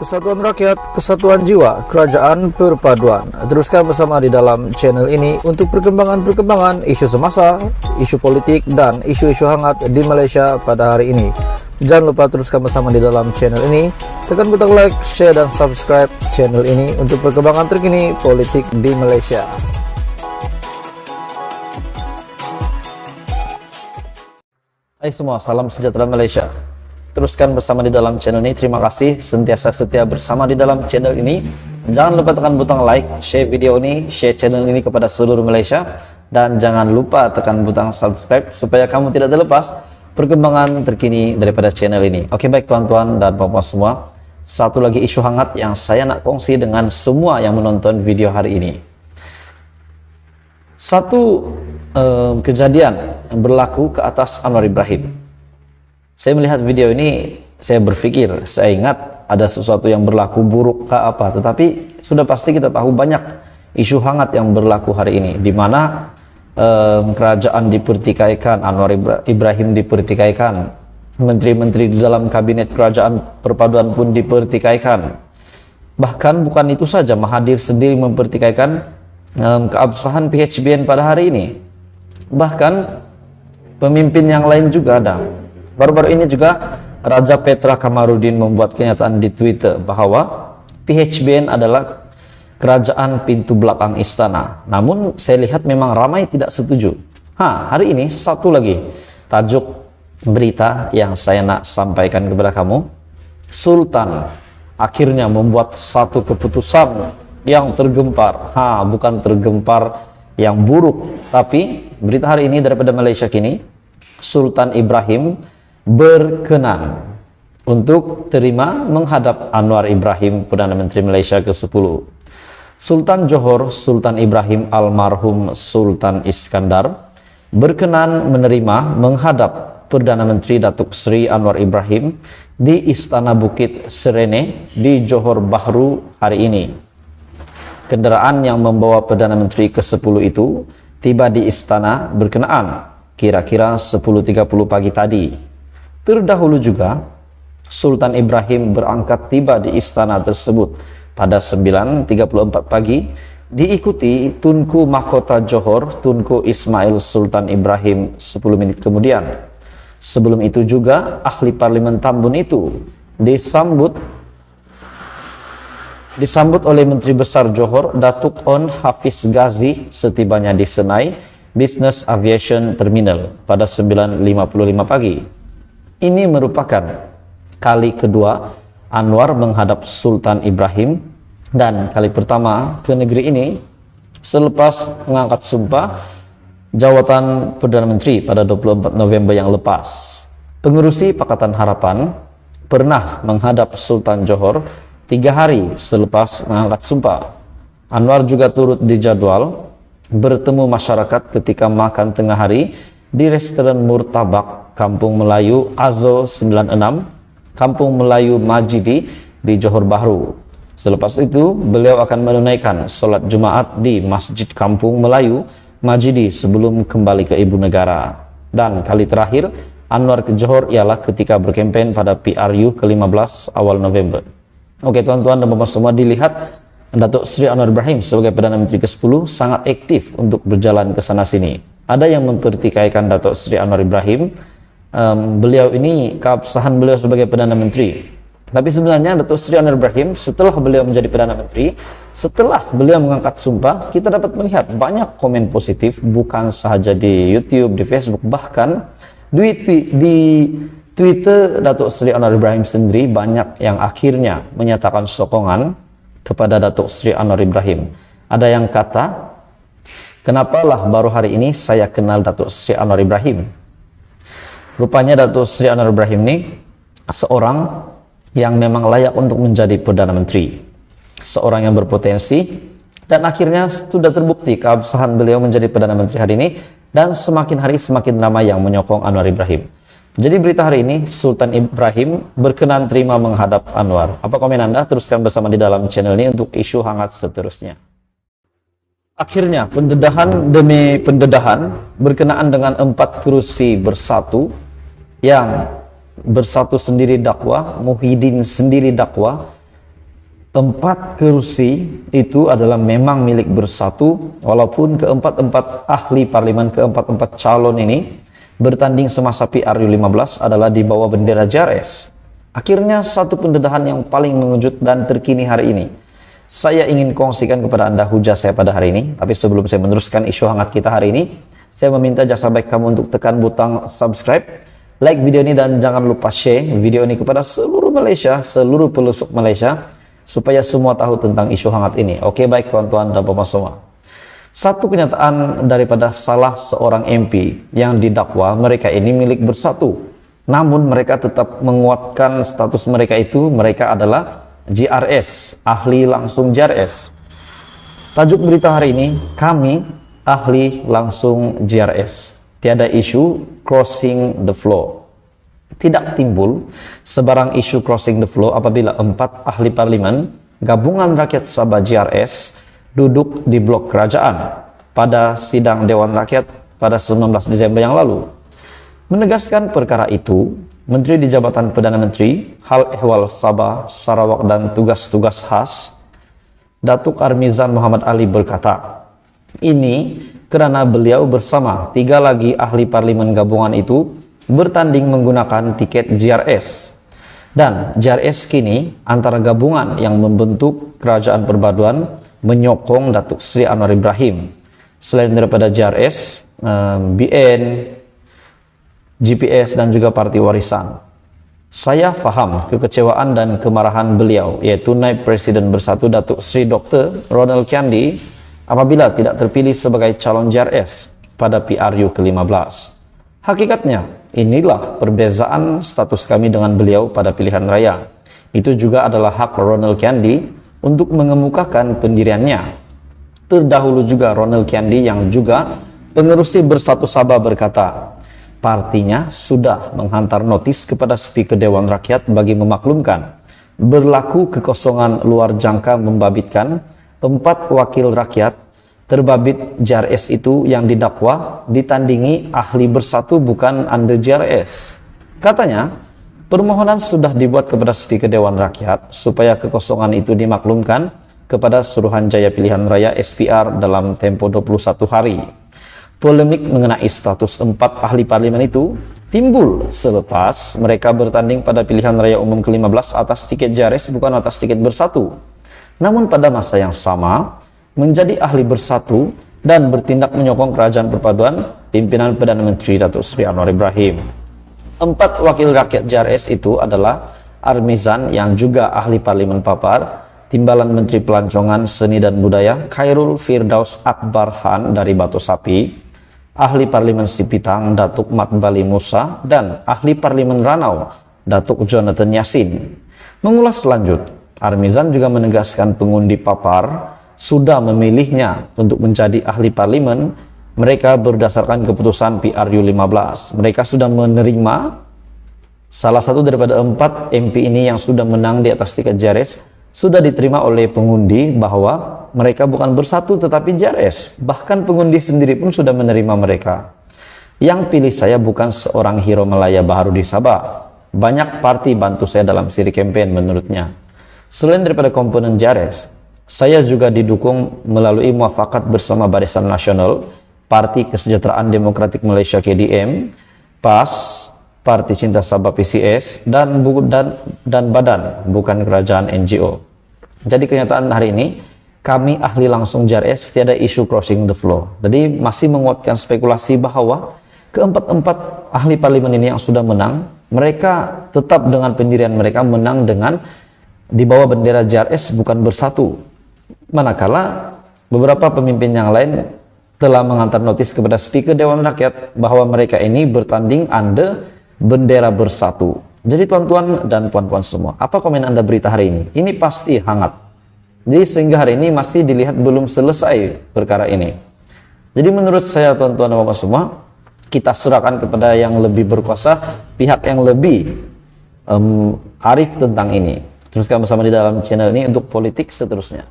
Kesatuan rakyat, kesatuan jiwa, kerajaan perpaduan. Teruskan bersama di dalam channel ini untuk perkembangan-perkembangan isu semasa, isu politik, dan isu-isu hangat di Malaysia pada hari ini. Jangan lupa teruskan bersama di dalam channel ini. Tekan butang like, share, dan subscribe channel ini untuk perkembangan terkini politik di Malaysia. Hai semua, salam sejahtera Malaysia. Teruskan bersama di dalam channel ini. Terima kasih sentiasa setia bersama di dalam channel ini. Jangan lupa tekan butang like, share video ini, share channel ini kepada seluruh Malaysia, dan jangan lupa tekan butang subscribe supaya kamu tidak terlepas perkembangan terkini daripada channel ini. Oke, baik tuan-tuan dan puan-puan semua, satu lagi isu hangat yang saya nak kongsi dengan semua yang menonton video hari ini. Satu kejadian yang berlaku ke atas Anwar Ibrahim. Saya melihat video ini, saya berpikir, saya ingat ada sesuatu yang berlaku buruk ke apa, tetapi sudah pasti kita tahu banyak isu hangat yang berlaku hari ini, di mana kerajaan dipertikaikan, Anwar Ibrahim dipertikaikan, menteri-menteri di dalam kabinet kerajaan perpaduan pun dipertikaikan. Bahkan bukan itu saja, Mahathir sendiri mempertikaikan keabsahan PHBN pada hari ini. Bahkan pemimpin yang lain juga ada. Baru-baru ini juga Raja Petra Kamarudin membuat kenyataan di Twitter bahwa PHBN adalah kerajaan pintu belakang istana. Namun saya lihat memang ramai tidak setuju. Hari ini satu lagi tajuk berita yang saya nak sampaikan kepada kamu. Sultan akhirnya membuat satu keputusan yang tergempar. Bukan tergempar yang buruk, tapi berita hari ini daripada Malaysia Kini, Sultan Ibrahim berkenan untuk terima menghadap Anwar Ibrahim, Perdana Menteri Malaysia ke-10. Sultan Johor Sultan Ibrahim almarhum Sultan Iskandar berkenan menerima menghadap Perdana Menteri Datuk Seri Anwar Ibrahim di Istana Bukit Serene di Johor Bahru hari ini. Kenderaan yang membawa Perdana Menteri ke-10 itu tiba di istana berkenaan kira-kira 10.30 pagi tadi. Terdahulu juga Sultan Ibrahim berangkat tiba di istana tersebut pada 9.34 pagi, diikuti Tunku Mahkota Johor Tunku Ismail Sultan Ibrahim 10 menit kemudian. Sebelum itu juga ahli parlimen Tambun itu disambut oleh Menteri Besar Johor Datuk On Hafiz Ghazi setibanya di Senai Business Aviation Terminal pada 9.55 pagi. Ini merupakan kali kedua Anwar menghadap Sultan Ibrahim, dan kali pertama ke negeri ini selepas mengangkat sumpah jawatan Perdana Menteri pada 24 November yang lepas. Pengerusi Pakatan Harapan pernah menghadap Sultan Johor 3 hari selepas mengangkat sumpah. Anwar juga turut dijadwal bertemu masyarakat ketika makan tengah hari di restoran Murtabak Kampung Melayu Azo 96, Kampung Melayu Majidi di Johor Bahru. Selepas itu, beliau akan menunaikan solat Jumaat di Masjid Kampung Melayu Majidi sebelum kembali ke ibu negara. Dan kali terakhir Anwar ke Johor ialah ketika berkempen pada PRU ke-15 awal November. Oke tuan-tuan dan puan semua, dilihat Datuk Seri Anwar Ibrahim sebagai Perdana Menteri ke-10 sangat aktif untuk berjalan ke sana sini. Ada yang mempertikaikan Datuk Seri Anwar Ibrahim, beliau ini keabsahan beliau sebagai Perdana Menteri. Tapi sebenarnya Datuk Seri Anwar Ibrahim setelah beliau menjadi Perdana Menteri, setelah beliau mengangkat sumpah, kita dapat melihat banyak komen positif, bukan sahaja di YouTube, di Facebook, bahkan di Twitter Datuk Seri Anwar Ibrahim sendiri banyak yang akhirnya menyatakan sokongan kepada Datuk Seri Anwar Ibrahim. Ada yang kata, kenapalah baru hari ini saya kenal Datuk Seri Anwar Ibrahim. Rupanya Datuk Seri Anwar Ibrahim ini seorang yang memang layak untuk menjadi Perdana Menteri, seorang yang berpotensi, dan akhirnya sudah terbukti keabsahan beliau menjadi Perdana Menteri hari ini, dan semakin hari semakin ramai yang menyokong Anwar Ibrahim. Jadi berita hari ini, Sultan Ibrahim berkenan terima menghadap Anwar. Apa komen Anda? Teruskan bersama di dalam channel ini untuk isu hangat seterusnya. Akhirnya pendedahan demi pendedahan berkenaan dengan 4 kerusi bersatu yang Bersatu sendiri dakwah, Muhyiddin sendiri dakwah, 4 kursi itu adalah memang milik bersatu, walaupun keempat-empat ahli parlimen, keempat-empat calon ini bertanding semasa PRU15 adalah di bawah bendera JRS. Akhirnya satu pendedahan yang paling mengejut dan terkini hari ini saya ingin kongsikan kepada Anda hujah saya pada hari ini. Tapi sebelum saya meneruskan isu hangat kita hari ini, saya meminta jasa baik kamu untuk tekan butang subscribe, like video ini, dan jangan lupa share video ini kepada seluruh Malaysia, seluruh pelosok Malaysia, supaya semua tahu tentang isu hangat ini. Oke, baik tuan-tuan dan bapak semua. Satu kenyataan daripada salah seorang MP yang didakwa mereka ini milik bersatu, namun mereka tetap menguatkan status mereka itu, mereka adalah JRS, ahli langsung JRS. Tajuk berita hari ini, kami ahli langsung JRS. Tiada isu crossing the floor. Tidak timbul sebarang isu crossing the floor apabila 4 ahli parlimen Gabungan Rakyat Sabah JRS duduk di blok kerajaan pada sidang Dewan Rakyat pada 19 Disember yang lalu. Menegaskan perkara itu, Menteri di Jabatan Perdana Menteri, Hal Ehwal Sabah, Sarawak dan Tugas-Tugas Khas, Datuk Armizan Muhammad Ali berkata, ini kerana beliau bersama 3 lagi ahli parlimen gabungan itu bertanding menggunakan tiket JRS. Dan JRS kini antara gabungan yang membentuk Kerajaan Perpaduan menyokong Datuk Seri Anwar Ibrahim. Selain daripada JRS, BN, GPS dan juga Parti Warisan. Saya faham kekecewaan dan kemarahan beliau, yaitu Naib Presiden Bersatu Datuk Seri Dr. Ronald Kiandi apabila tidak terpilih sebagai calon JRS pada PRU ke-15. Hakikatnya, inilah perbezaan status kami dengan beliau pada pilihan raya. Itu juga adalah hak Ronald Kiandi untuk mengemukakan pendiriannya. Terdahulu juga Ronald Kiandi yang juga pengerusi Bersatu Sabah berkata, partinya sudah menghantar notis kepada Speaker Dewan Rakyat bagi memaklumkan berlaku kekosongan luar jangka membabitkan 4 wakil rakyat terbabit JRS itu yang didakwa ditandingi ahli bersatu bukan under JRS. Katanya, permohonan sudah dibuat kepada Speaker Dewan Rakyat supaya kekosongan itu dimaklumkan kepada Suruhanjaya Pilihan Raya SPR dalam tempo 21 hari. Polemik mengenai status 4 ahli parlimen itu timbul selepas mereka bertanding pada pilihan raya umum ke-15 atas tiket JRS bukan atas tiket bersatu. Namun pada masa yang sama, menjadi ahli bersatu dan bertindak menyokong Kerajaan Perpaduan pimpinan Perdana Menteri Datuk Seri Anwar Ibrahim. 4 wakil rakyat JRS itu adalah Armizan yang juga ahli parlimen Papar, Timbalan Menteri Pelancongan Seni dan Budaya Khairul Firdaus Akbar Han dari Batu Sapi, ahli parlimen Sipitang Datuk Mat Bali Musa, dan ahli parlimen Ranau Datuk Jonathan Yassin. Mengulas lanjut, Armizan juga menegaskan pengundi Papar sudah memilihnya untuk menjadi ahli parlimen mereka berdasarkan keputusan PRU 15. Mereka sudah menerima salah satu daripada 4 MP ini yang sudah menang di atas tiket JRS sudah diterima oleh pengundi bahwa mereka bukan bersatu tetapi JRS. Bahkan pengundi sendiri pun sudah menerima mereka. Yang pilih saya bukan seorang hero Malaya baru di Sabah. Banyak parti bantu saya dalam siri campaign menurutnya. Selain daripada komponen JRS, saya juga didukung melalui muafakat bersama Barisan Nasional, Parti Kesejahteraan Demokratik Malaysia KDM, PAS, Parti Cinta Sabah PCS, dan badan bukan kerajaan NGO. Jadi kenyataan hari ini, kami ahli langsung JRS, tiada isu crossing the floor. Jadi masih menguatkan spekulasi bahwa keempat-empat ahli parlimen ini yang sudah menang, mereka tetap dengan pendirian mereka menang dengan di bawah bendera JRS bukan bersatu. Manakala beberapa pemimpin yang lain telah mengantar notis kepada Speaker Dewan Rakyat bahwa mereka ini bertanding under bendera bersatu. Jadi tuan-tuan dan puan-puan semua, apa komen Anda berita hari ini? Ini pasti hangat. Jadi sehingga hari ini masih dilihat belum selesai perkara ini. Jadi menurut saya tuan-tuan dan bapak semua, kita serahkan kepada yang lebih berkuasa, pihak yang lebih arif tentang ini. Teruskan bersama di dalam channel ini untuk politik seterusnya.